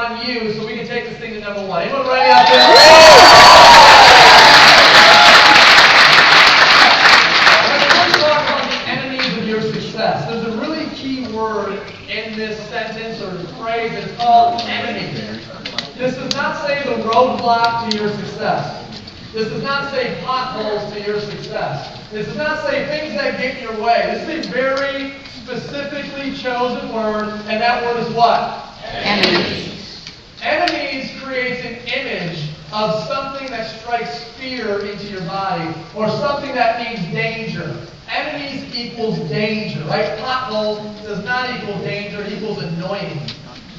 on you so we can take this thing to number one. Anyone ready out there? Let's talk about the enemies of your success. There's a really key word in this sentence or phrase. It's called enemy. This does not say the roadblock to your success. This does not say potholes to your success. This does not say things that get in your way. This is a very specifically chosen word, and that word is what? Enemies. Enemies creates an image of something that strikes fear into your body, or something that means danger. Enemies equals danger, right? Potholes does not equal danger, it equals annoying.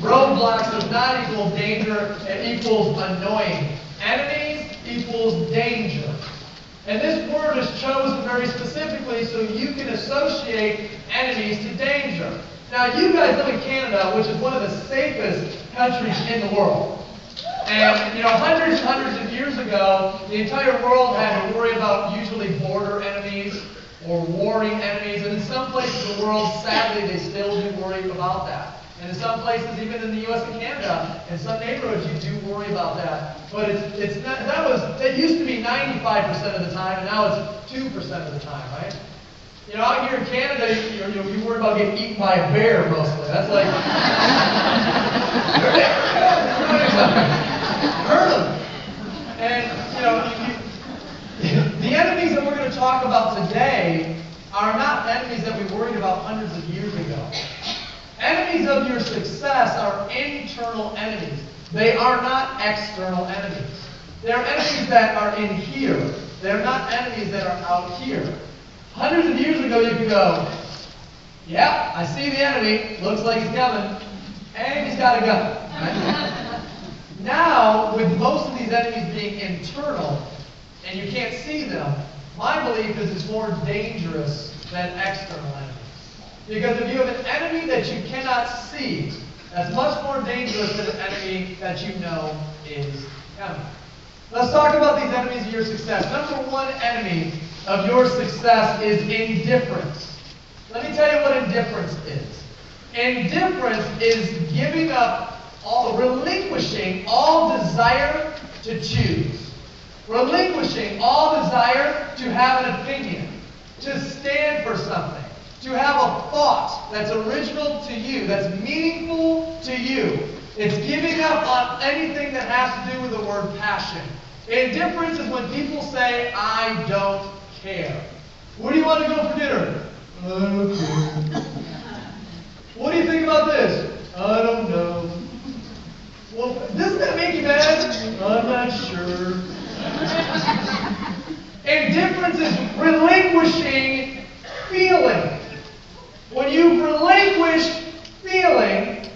Roadblocks does not equal danger, it equals annoying. Enemies equals danger. And this word is chosen very specifically so you can associate enemies to danger. Now, you guys live in Canada, which is one of the safest countries in the world. And, hundreds and hundreds of years ago, the entire world had to worry about usually border enemies or warring enemies. And in some places of the world, sadly, they still do worry about that. And in some places, even in the U.S. and Canada, in some neighborhoods, you do worry about that. But it's not, that used to be 95% of the time, and now it's 2% of the time, right? Out here in Canada, you worry about getting eaten by a bear mostly. That's like, hurt them. And the enemies that we're going to talk about today are not enemies that we worried about hundreds of years ago. Enemies of your success are internal enemies. They are not external enemies. They're enemies that are in here. They're not enemies that are out here. Hundreds of years ago, you could go, yeah, I see the enemy. Looks like he's coming. And he's got a gun. Right? Now, with most of these enemies being internal, and you can't see them, my belief is it's more dangerous than external enemies. Because if you have an enemy that you cannot see, that's much more dangerous than an enemy that you know is coming. Let's talk about these enemies of your success. Number one enemy of your success is indifference. Let me tell you what indifference is. Indifference is giving up, relinquishing all desire to choose. Relinquishing all desire to have an opinion, to stand for something. To have a thought that's original to you, that's meaningful to you. It's giving up on anything that has to do with the word passion. Indifference is when people say, I don't care. Where do you want to go for dinner? I don't care. What do you think about this? I don't know. Well, doesn't that make you mad? I'm not sure. Indifference is relinquishing feeling. When you relinquish feeling,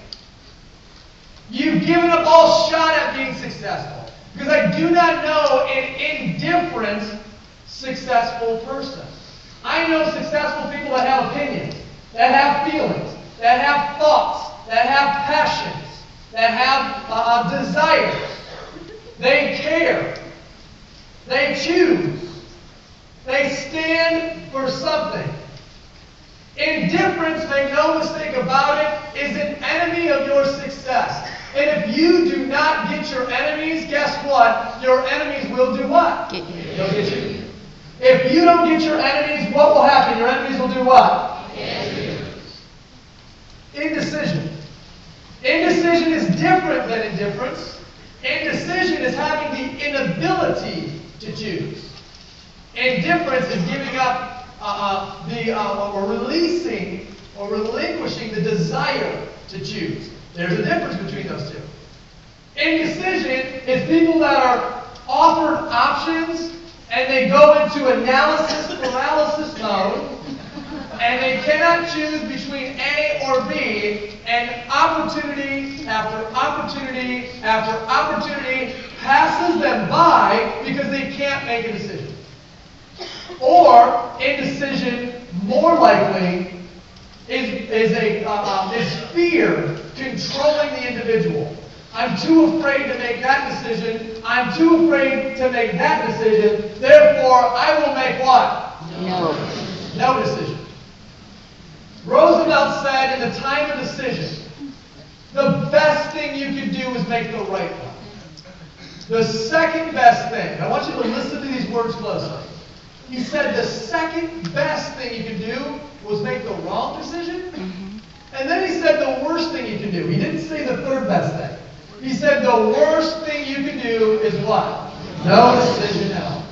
you've given up all shot at being successful. Because I do not know an indifferent successful person. I know successful people that have opinions, that have feelings, that have thoughts, that have passions, that have desires. They care. They choose. They stand for something. Indifference, make no mistake about it, is an enemy of your success. And if you do not get your enemies, guess what? Your enemies will do what? Get you. They'll get you. If you don't get your enemies, what will happen? Your enemies will do what? Get you. Indecision. Indecision is different than indifference. Indecision is having the inability to choose. Indifference is giving up or releasing or relinquishing the desire to choose. There's a difference between those two. Indecision is people that are offered options and they go into analysis paralysis mode and they cannot choose between A or B, and opportunity after opportunity after opportunity passes them by because they can't make a decision. Or indecision, more likely, is fear controlling the individual. I'm too afraid to make that decision. I'm too afraid to make that decision. Therefore, I will make what? No decision. Roosevelt said, in the time of decision, the best thing you can do is is make the right one. The second best thing, I want you to listen to these words closely. He said the second best thing you can do was make the wrong decision. And then he said the worst thing you can do. He didn't say the third best thing. He said the worst thing you can do is what? No decision at all.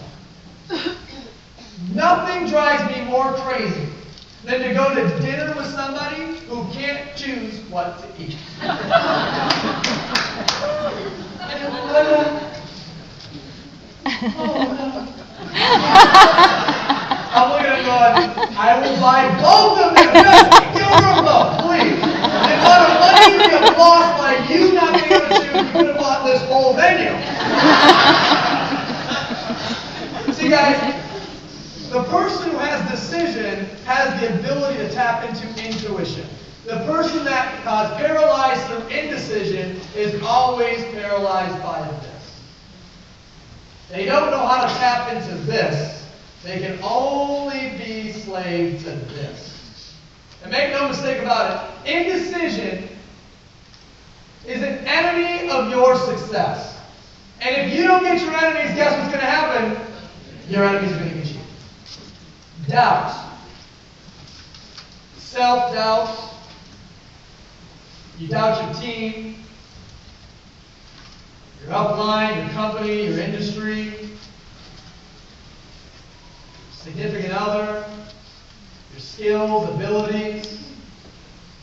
Nothing drives me more crazy than to go to dinner with somebody who can't choose what to eat. I'm looking at him going, I will buy both of them. Just give them both, please. And not a money you get lost by you not being able to choose, you could have bought this whole menu. See, guys, the person who has decision has the ability to tap into intuition. The person that is paralyzed through indecision is always paralyzed by this. They don't know how to tap into this. They can only be slave to this. And make no mistake about it, indecision is an enemy of your success. And if you don't get your enemies, guess what's going to happen? Your enemies are going to get you. Doubt. Self-doubt. You doubt your team, your upline, your company, your industry, significant other, your skills, abilities.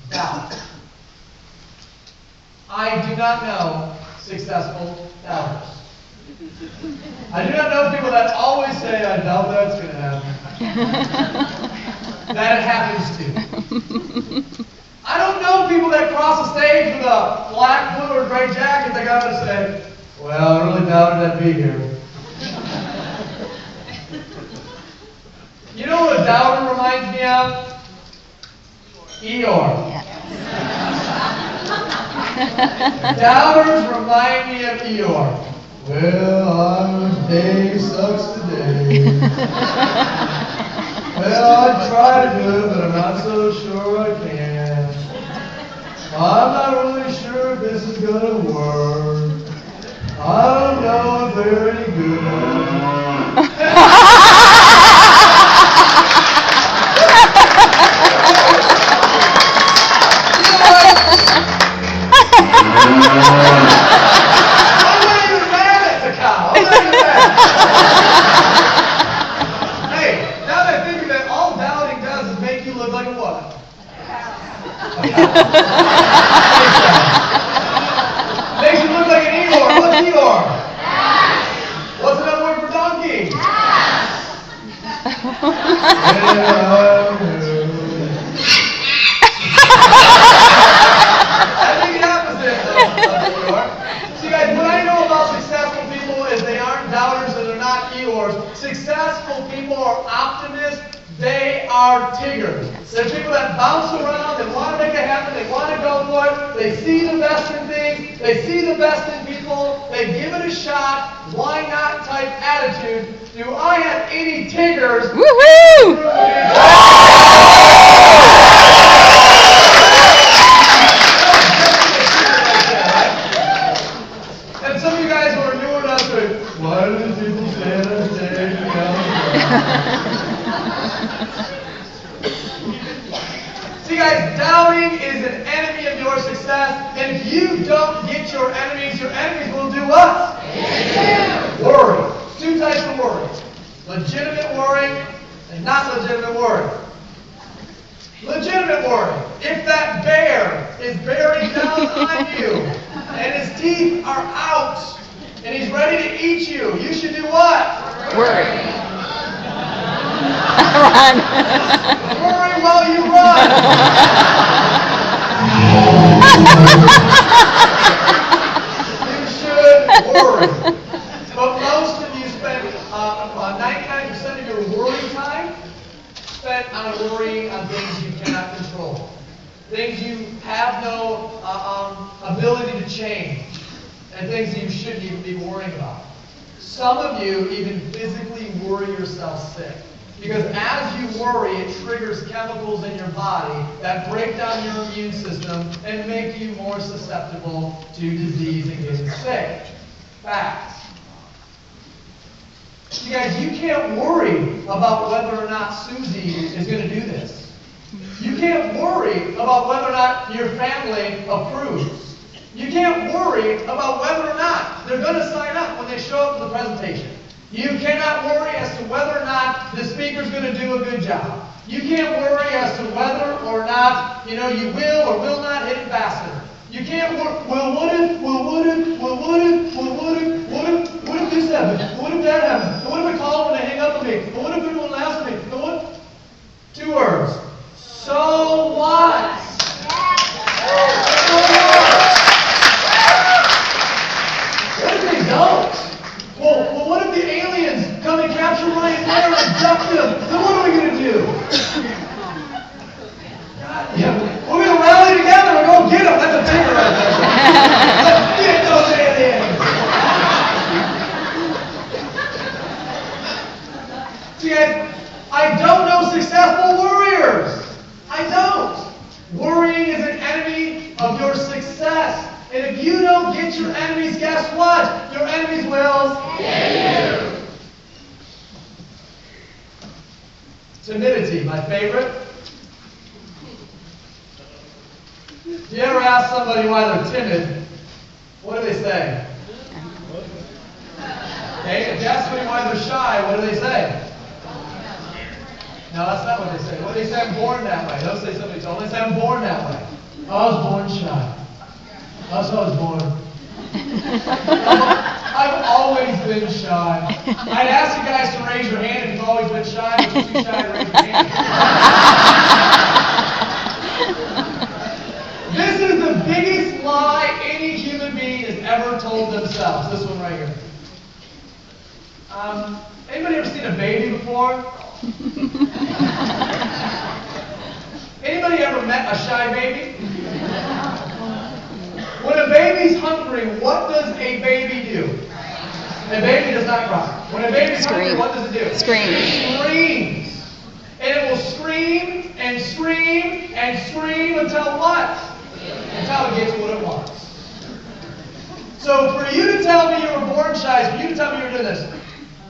Doubt. I do not know successful doubters. I do not know people that always say, I doubt that's going to happen. That it happens to. I don't know people that cross the stage with a black, blue, or gray jacket that got to say, well, I really doubted I'd be here. You know what a doubter reminds me of? Eeyore. Doubters remind me of Eeyore. Well, day sucks today. Well, I try to do it, but I'm not so sure I can. I'm not really sure if this is going to work. I don't know if they're any good. Makes you look like an Eeyore. What's Eeyore? What's another word for donkey? I think the opposite of Eeyore. See, guys, what I know about successful people is they aren't doubters and they're not Eeyores. Successful people are optimists. They are Tiggers. They're people that bounce around, they want to make it happen, they want to go for it, they see the best in things, they see the best in people, they give it a shot, why not type attitude. Do I have any Tiggers? Woohoo! And some of you guys who are newer to us are, why do these people stand on stage? See, guys, doubting is an enemy of your success. And if you don't get your enemies will do what? Worry. Two types of worry. Legitimate worry and not legitimate worry. Legitimate worry. If that bear is bearing down on you and his teeth are out and he's ready to eat you, you should do what? Worry. Run. Worry while you run. You should worry. But most of you spend 99% of your worry time spent on worrying on things you cannot control. Things you have no ability to change. And things that you shouldn't even be worrying about. Some of you even physically worry yourself sick. Because as you worry, it triggers chemicals in your body that break down your immune system and make you more susceptible to disease and getting sick. Facts. You guys, you can't worry about whether or not Susie is going to do this. You can't worry about whether or not your family approves. You can't worry about whether or not they're going to sign up when they show up for the presentation. You cannot worry as to whether or not the speaker's going to do a good job. You can't worry as to whether or not, you will or will not hit faster. You can't worry, what if this happened? What if that happened? What if I call when they hang up on me? What if anyone laughs at me? What? 2 words. So what? What if they don't? Well, what if the aliens come and capture Ryan Blair and abduct him? Then what are we going to do? God, yeah. We're going to rally together and go get him. That's a bigger right there. Let's get those aliens. See, guys, I don't know successful warriors. I don't. Worrying is an enemy of your success. And if you don't get your enemies, guess what? Your enemies will get you. Timidity, my favorite. Do you ever ask somebody why they're timid? What do they say? Okay, if you ask somebody why they're shy, what do they say? No, that's not what they say. What do they say? I'm born that way. Don't say somebody told me. They say I'm born that way. I was born shy. That's how I was born. I've always been shy. I'd ask you guys to raise your hand if you've always been shy, but you're too shy to raise your hand. This is the biggest lie any human being has ever told themselves. This one right here. Anybody ever seen a baby before? Anybody ever met a shy baby? When a baby's hungry, what does a baby do? A baby does not cry. When a baby's hungry, what does it do? Scream. It screams. And it will scream and scream and scream until what? Until it gets what it wants. So for you to tell me you were born shy is for you to tell me you were doing this.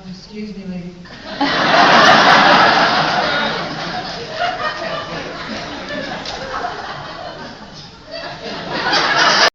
Excuse me, lady.